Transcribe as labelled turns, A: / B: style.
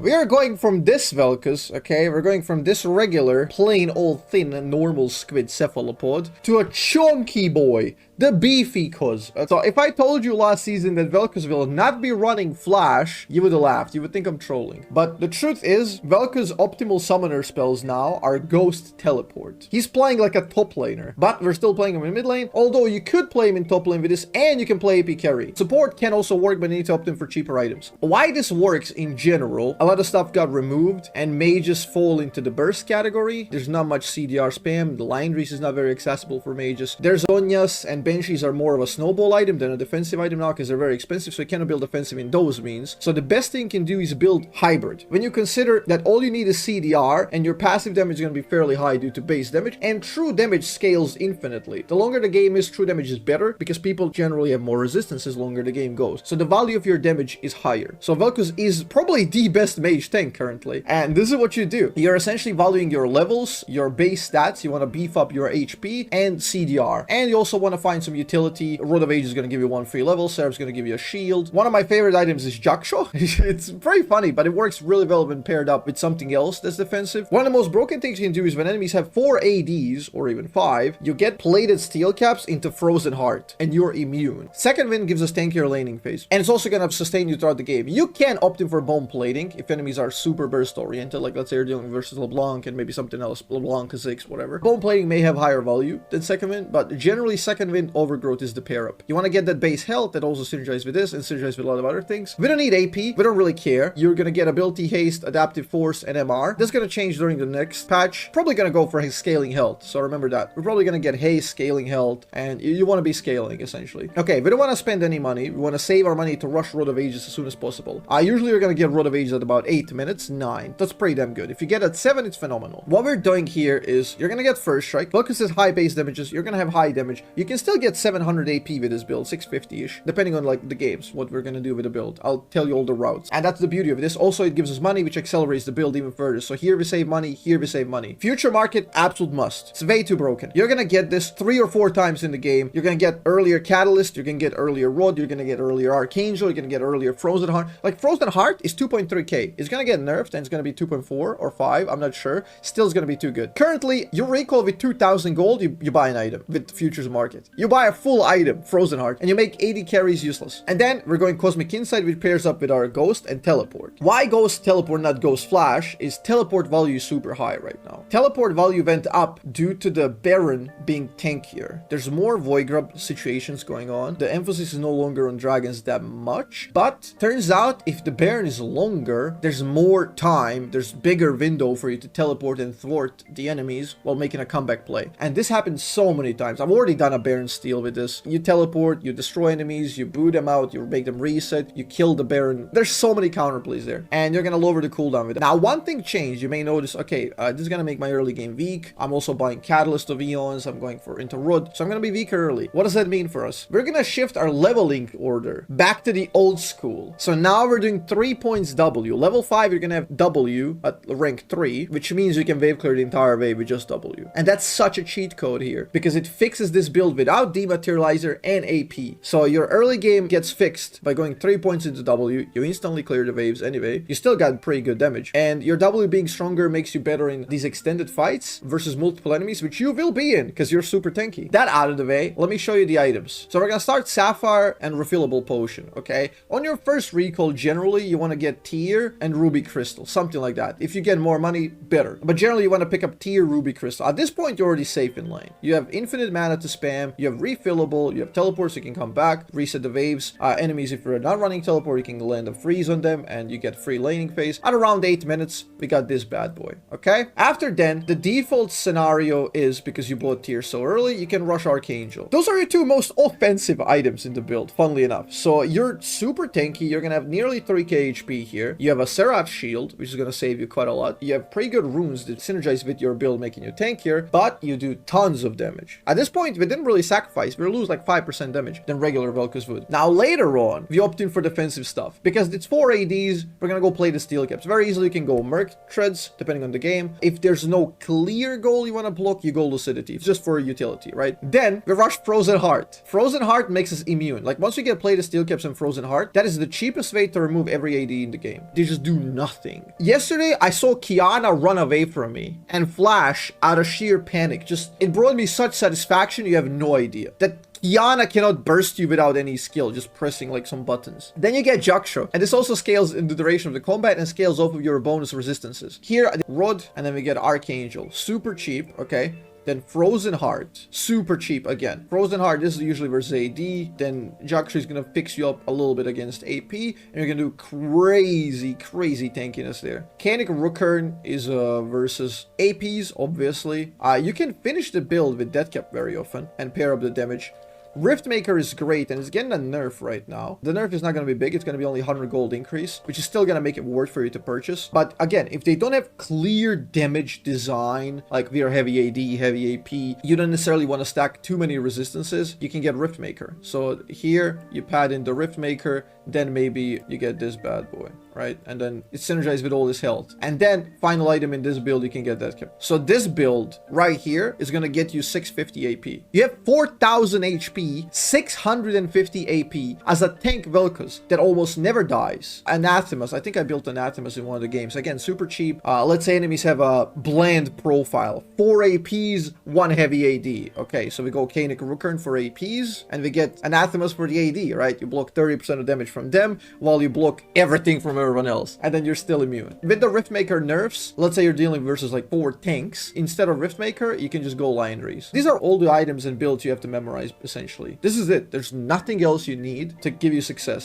A: We are going from this Vel'Koz, okay? We're going from this regular, plain old thin and normal squid cephalopod to a chunky boy, the beefy Koz. So if I told you last season that Vel'Koz will not be running Flash, you would have laughed. You would think I'm trolling. But the truth is, Vel'Koz's optimal summoner spells now are Ghost Teleport. He's playing like a top laner, but we're still playing him in mid lane, although you could play him in top lane with this, and you can play AP carry. Support can also work, but you need to opt in for cheaper items. Why this works in general, a lot of stuff got removed, and mages fall into the burst category. There's not much CDR spam. The line reach is not very accessible for mages. There's Onyas and Banshees are more of a snowball item than a defensive item now because they're very expensive, so you cannot build offensive in those means. So the best thing you can do is build hybrid. When you consider that all you need is CDR and your passive damage is going to be fairly high due to base damage, and true damage scales infinitely. The longer the game is, true damage is better because people generally have more resistance as longer the game goes. So the value of your damage is higher. So Vel'Koz is probably the best mage tank currently. And this is what you do. You're essentially valuing your levels, your base stats. You want to beef up your HP and CDR. And you also want to find some utility. Rod of Age is going to give you 1 free level. Seraph's going to give you a shield. One of my favorite items is Jaksho. It's very funny, but it works really well when paired up with something else that's defensive. One of the most broken things you can do is when enemies have 4 ADs, or even 5, you get plated steel caps into Frozen Heart, and you're immune. Second Wind gives us tankier laning phase, and it's also going to sustain you throughout the game. You can opt in for bone plating if enemies are super burst oriented, like let's say you're dealing versus LeBlanc and maybe something else, LeBlanc, Kha'Zix, whatever. Bone plating may have higher value than Second Wind, but generally Second Wind Overgrowth is the pair up. You want to get that base health that also synergizes with this and synergizes with a lot of other things. We don't need AP, we don't really care. You're going to get ability haste, adaptive force, and MR. That's going to change during the next patch. Probably going to go for his scaling health, so remember that. We're probably going to get haste, scaling health, and you want to be scaling essentially. Okay, we don't want to spend any money. We want to save our money to rush Rod of Ages as soon as possible. Usually you're going to get Rod of Ages at about 8 minutes, 9. That's pretty damn good. If you get at 7, it's phenomenal. What we're doing here is you're going to get first strike. Vel'Koz says high base damages. You're going to have high damage. You can still get 700 AP with this build, 650-ish, depending on like the games, what we're going to do with the build. I'll tell you all the routes. And that's the beauty of this. Also, it gives us money, which accelerates the build even further. So here we save money, here we save money. Future market, absolute must. It's way too broken. You're going to get this 3 or 4 times in the game. You're going to get earlier Catalyst, you're going to get earlier Rod, you're going to get earlier Archangel, you're going to get earlier Frozen Heart. Like Frozen Heart is 2.3k. It's going to get nerfed and it's going to be 2.4 or 5, I'm not sure. Still is going to be too good. Currently, your recall with 2,000 gold, you buy an item with Futures Market. You buy a full item, Frozen Heart, and you make 80 carries useless. And then we're going Cosmic Insight, which pairs up with our Ghost and Teleport. Why Ghost Teleport, not Ghost Flash, is Teleport value super high right now. Teleport value went up due to the Baron being tankier. There's more Void Grub situations going on. The emphasis is no longer on dragons that much, but turns out if the Baron is longer, there's more time, there's bigger window for you to teleport and thwart the enemies while making a comeback play. And this happens so many times. I've already done a Baron steal with this. You teleport, you destroy enemies, you boot them out, you make them reset, you kill the Baron. There's so many counterplays there, and you're gonna lower the cooldown with it. Now, one thing changed. You may notice, okay, this is gonna make my early game weak. I'm also buying Catalyst of Eons. I'm going for into Rod, so I'm gonna be weaker early. What does that mean for us? We're gonna shift our leveling order back to the old school. So now we're doing 3 points W. Level 5, you're gonna have W at rank 3, which means you can wave clear the entire wave with just W. And that's such a cheat code here because it fixes this build without Dematerializer and AP. So your early game gets fixed by going 3 points into W. You instantly clear the waves anyway. You still got pretty good damage. And your W being stronger makes you better in these extended fights versus multiple enemies, which you will be in because you're super tanky. That out of the way, let me show you the items. So we're gonna start Sapphire and Refillable Potion, okay? On your first recall, generally you want to get Tier and Ruby Crystal, something like that. If you get more money, better. But generally you want to pick up Tier, Ruby Crystal. At this point, you're already safe in lane. You have infinite mana to spam, you have refillable, you have teleports, you can come back, reset the waves. Enemies, if you're not running teleport, you can land a freeze on them and you get free laning phase. At around 8 minutes, we got this bad boy, okay? After then, the default scenario is, because you bought Tier so early, you can rush Archangel. Those are your 2 most offensive items in the build, funnily enough. So you're super tanky, you're gonna have nearly 3k HP here. You have a Seraph Shield, which is gonna save you quite a lot. You have pretty good runes that synergize with your build, making you tankier, but you do tons of damage. At this point, we didn't really sacrifice. We lose like 5% damage than regular Vel'Koz would. Now, later on, we opt in for defensive stuff. Because it's 4 ADs, we're gonna go play the Steel Caps. Very easily, you can go Merc Treads, depending on the game. If there's no clear goal you want to block, you go Lucidity. It's just for utility, right? Then, we rush Frozen Heart. Frozen Heart makes us immune. Like, once we get play the Steel Caps and Frozen Heart, that is the cheapest way to remove every AD in the game. they just do nothing. Yesterday, I saw Kiana run away from me and flash out of sheer panic. Just, it brought me such satisfaction, you have no idea. That Kiana cannot burst you without any skill, just pressing like some buttons. Then you get Jaksho, and this also scales in the duration of the combat and scales off of your bonus resistances. Here, Rod, and then we get Archangel. Super cheap, okay? Then Frozen Heart, super cheap again. Frozen Heart, this is usually versus AD. Then Jaksho is gonna fix you up a little bit against AP, and you're gonna do crazy tankiness there. Canic Rookern is versus APs, obviously. You can finish the build with Deathcap very often and pair up the damage. Riftmaker is great, and it's getting a nerf right now. The nerf is not going to be big. It's going to be only 100 gold increase, which is still going to make it worth for you to purchase. But again, if they don't have clear damage design, like we are heavy AD, heavy AP, you don't necessarily want to stack too many resistances, you can get Riftmaker. So here, you pad in the Riftmaker, then maybe you get this bad boy, right? And then it's synergized with all this health. And then, final item in this build, you can get that cap. So this build right here is going to get you 650 AP. You have 4,000 HP, 650 AP as a tank Vel'Koz that almost never dies. Anathemas. I think I built Anathemas in one of the games. Again, super cheap. Let's say enemies have a bland profile. 4 APs, 1 heavy AD. Okay, so we go Canic Rookern for APs, and we get Anathemas for the AD, right? You block 30% of damage from them, while you block everything from everyone else, and then you're still immune. With the Riftmaker nerfs, let's say you're dealing versus like 4 tanks, instead of Riftmaker, you can just go Lion Race. These are all the items and builds you have to memorize, essentially. This is it. There's nothing else you need to give you success.